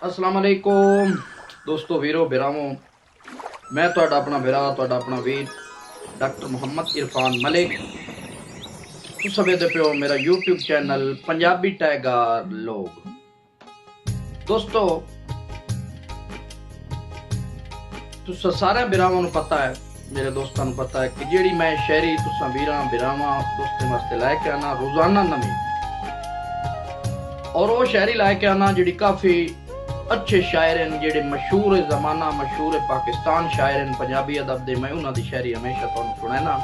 अस्सलाम वालेकुम दोस्तों, वीरो बिरावो। मैं तुहाडा अपना बिरा, तुहाडा अपना वीर डॉक्टर मुहम्मद इरफान मलिक। तुसीं वेखदे पियो मेरा यूट्यूब चैनल पंजाबी टाइगर लोग। दोस्तों, तुसां सारे बिरावां नूं पता है, मेरे दोस्तां नूं पता है कि जिहड़ी मैं शायरी तुसां वीरां बिरावां दोस्तें वास्ते लैके आना रोजाना नवीं, और वो शायरी लैके आना जिहड़ी काफ़ी अच्छे शायर हैं, जेडे मशहूर जमाना मशहूर पाकिस्तान शायर हैं पंजाबी अदब दे। मैं उन्हां दी शायरी हमेशा तुहानूं सुणाना,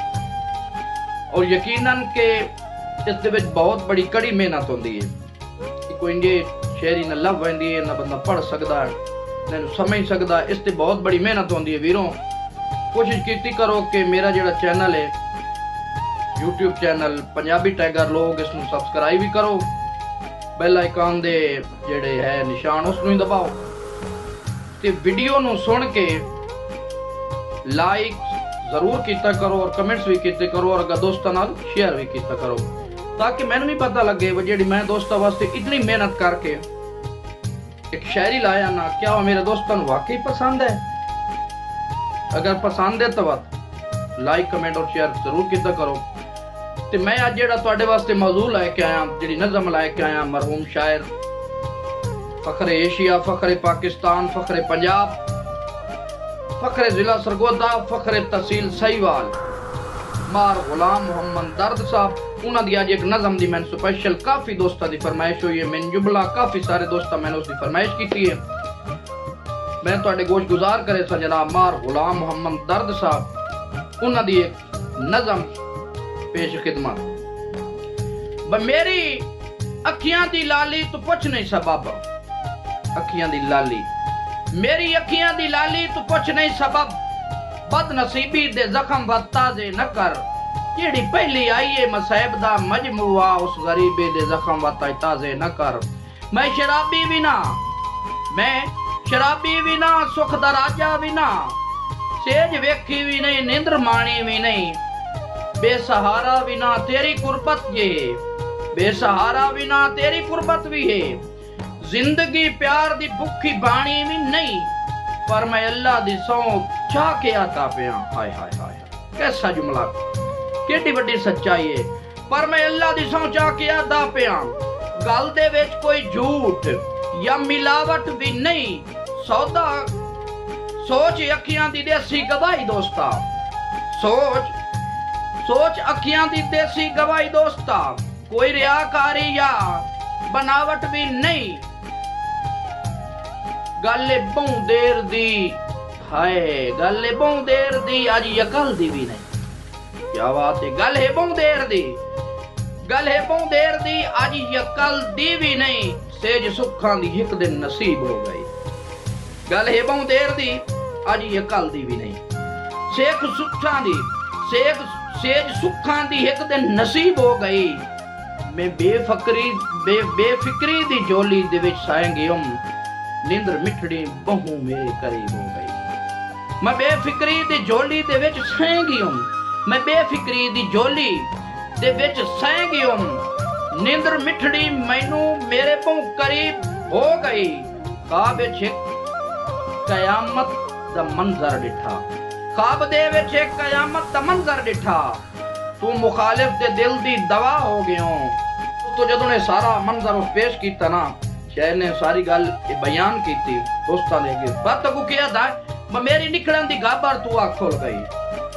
और यकीनन के इस दे विच बहुत बड़ी कड़ी मेहनत होंदी है। कोई इंजे शायरी न लभ वैंदी है, न बंदा पढ़ सकदा है, न समझ सकदा। इस ते बहुत बड़ी मेहनत होंदी है। वीरों, कोशिश कीती करो कि मेरा जिहड़ा चैनल है यूट्यूब चैनल पंजाबी टाइगर लोग, इसनूं सबसक्राइब भी करो, बेल आइकन दे जेड़े है निशान उसनूं ही दबाओ, ते वीडियो नूं सुन के लाइक जरूर कीता करो और कमेंट्स भी कीते करो, और अगर दोस्तां नाल शेयर भी कीता करो, ताकि मैनूं भी पता लगे वो जेड़ी मैं दोस्तां वास्ते इतनी मेहनत करके एक शायरी लाया ना, क्या वो मेरे दोस्तां नूं वाकई पसंद है। अगर पसंद है तो लाइक कमेंट और शेयर जरूर कीता करो। ते मैं अज जेड़ा तुहाडे वास्ते मौजू लैके आया, जिहड़ी नज़म लैके आया, मरहूम शायर फखरे एशिया, फखरे पाकिस्तान, फखरे पंजाब, फखरे जिला सरगोदा, फखरे तहसील सहीवाल, मार गुलाम मोहम्मद दर्द साहब। उन्हां दी अज एक नज़म दी मैंने स्पेशल काफ़ी दोस्तां दी फरमाइश हुई है। मैंने जुमला काफ़ी सारे दोस्तां मैंने उसकी फरमाइश की है। मैं तुहाडे गोश गुजार करे सा जनाब मार गुलाम मोहम्मद दर्द साहब, उन्हां दी एक नज़म पेश खिदमत। मेरी अखियां दी लाली तू पुछ नहीं सबब, अखियां दी लाली, मेरी अखियां दी लाली तू पुछ नहीं सबब, बदनसीबी दे जख्म वत ताजे न कर, जेड़ी पहली आई है मसैब दा मजमुआ, उस गरीबे दे जख्म वत ताजे न कर। मैं शराबी भी ना, मैं शराबी भी ना, सुख दा राजा भी ना, सेज वेखी भी नहीं, निंद्र माणी भी नहीं, बेसहारा बिना तेरी कुर्बत ये है, बेसहारा बिना तेरी कुर्बत भी है, जिंदगी प्यार दी भुखी बाणी भी नहीं, पर मैं अल्लाह दी सौ चाह के आता पिया। हाय हाय हाय, कैसा जुमला, केडी बड़ी सच्चाई है। पर मैं अल्लाह दी सौ चाह के आता पिया, गल दे विच कोई झूठ या मिलावट भी नहीं, सौदा सोच अखियां दी देसी गवाही दोस्ता, सोच सोच अखियां दी देसी गवाही दोस्ता, कोई रियाकारी या बनावट भी नहीं, गल बहु देर दी, हाय गल बहु देर दी, अज यकल दी भी नहीं। क्या बात है, गल है बहु देर दी, गल है बहु देर दी, अज यकल दी भी नहीं, सेज सुखां दी एक दिन नसीब हो गई, गल है बहु देर दी, अज यकल दी भी नहीं, सेख सुखां दी, सेज सुखां दी एक दिन नसीब हो गई। मैं बेफिक्री दी जोली दे विच साएंगे निंद्र मिठड़ी बहु मेरे करीब हो गई। मैं बेफिक्री दी जोली दे विच साएंगी मैं बेफिक्री दी जोली दे विच साएंगी निंद्र मिठड़ी मैनू मेरे बहु करीब हो गई। ख्वाब विच कयामत दा मंजर डिठा, ख्वाब दे विच एक कयामत दा मंजर डिठा, तू मुखालिफ दे दिल दी दवा हो गयो। तो जदों ने सारा मंजर उस पेश कीता ना, शायर ने सारी गल बयान कीती दोस्तां ने अगे, बात को किया था मेरी निकलन दी गाबर तू आँख खोल गई।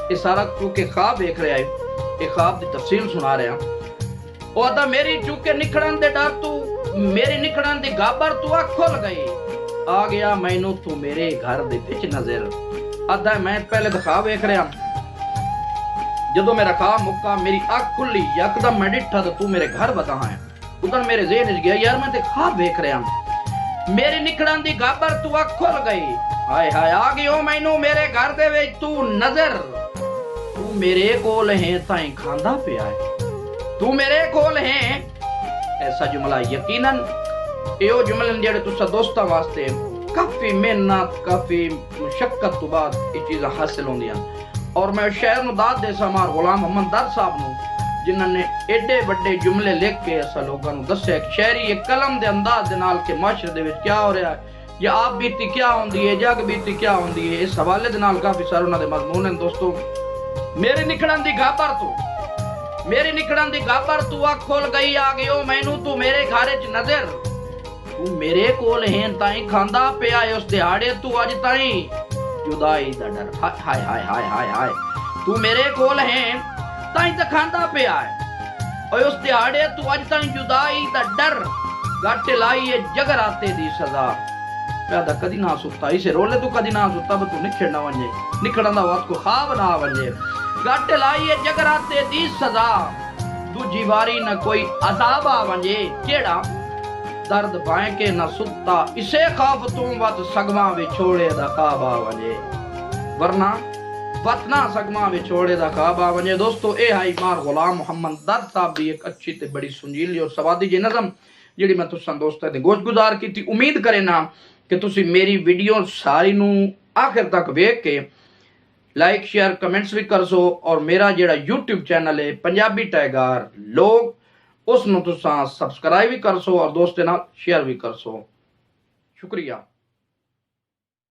ये सारा क्योंकि ख्वाब देख रहा है, ये ख्वाब दी तफसील सुना रहा, वो आता मेरी चूके निकलन दे डर तू, मेरी निकलन दी गाबर तू आँख खोल गई, आ गया मैनू तू मेरे घर दे विच नजर। अदा मैं पहले दिखा वेख रहा, जदों मेरा खा मुक्का मेरी अख खुली, यकदम मैं डिठा तो तू मेरे घर बता है, उधर मेरे ज़हन च गया यार मैं ते ख्वाब वेख रहा, मेरी निकलन दी गाबर तू अख खुल गई, हाय हाय आ गयो मैनू मेरे घर दे विच तू नजर, तू मेरे कोल है ताई खांदा पिया है, तू मेरे कोल है। ऐसा जुमला यकीनन एहो जुमले जेड़े तुसा दोस्तां वास्ते काफी मेहनत काफी मुशक्कत तो बाद ये चीज़ां हासिल होंदियां, और मैं शायर नूं दाद दे समार गुलाम मोहम्मद दर्द साहब नूं, जिन्होंने एडे बड़े जुमले लिख के असा लोगों नूं दस्सिया, शायरी एक कलम दे अंदाज दे नाल के माशरे दे विच क्या हो रहा है, या आप बीती क्या होंदी है, जग बीती क्या होंदी है, इस हवाले दे नाल काफी सारे उन्हां दे मज़मून हैं। दोस्तों मेरी निकलण दी गाबर तू, मेरी निकलण दी गाबर तू अख खोल गई आ गयो मैनू तू मेरे घारे च नजर, तू मेरे कोल हैं ताई खांदा पिया उस दिहाड़े तू अज ताई जुदाई दा डर। हाय हाय हाय हाय हाय हाय, तू मेरे कोल हैं ताई तो खांदा पिया है और उस दिहाड़े तू अज ताई जुदाई दा डर, गट लाई जगराते दी सजा, पैदा कदी ना सुता इसे रोले तू कदी ना सुता तू निखड़ ना वंजे, निखड़न दा वक्त को खाब ना वंजे, गट लाई जगराते दी सजा, दूजी वारी न कोई अजाब आ वंजे, केड़ा दर्द भाए के न सुता इसे खौफ तू वत सगमा विछोड़े दा ख्वाब आ वंजे, वरना वतना सगमा विछोड़े दा ख्वाब आ वंजे। दोस्तों ए है इमाम गुलाम मोहम्मद दर्द साहब दी एक अच्छी ते बड़ी सुंजीली और सवादी जी नज़म जिहड़ी मैं तुसां दोस्तां दे गोश गुजार कीती। उम्मीद करे ना कि तुसी मेरी वीडियो सारी नू आखिर तक वेख के लाइक शेयर कमेंट्स भी कर सो और मेरा जेड़ा यूट्यूब चैनल है पंजाबी टाइगर लोग उस नू तुसां सब्सक्राइब भी कर सो और दोस्तें नाल शेयर भी कर सो। शुक्रिया।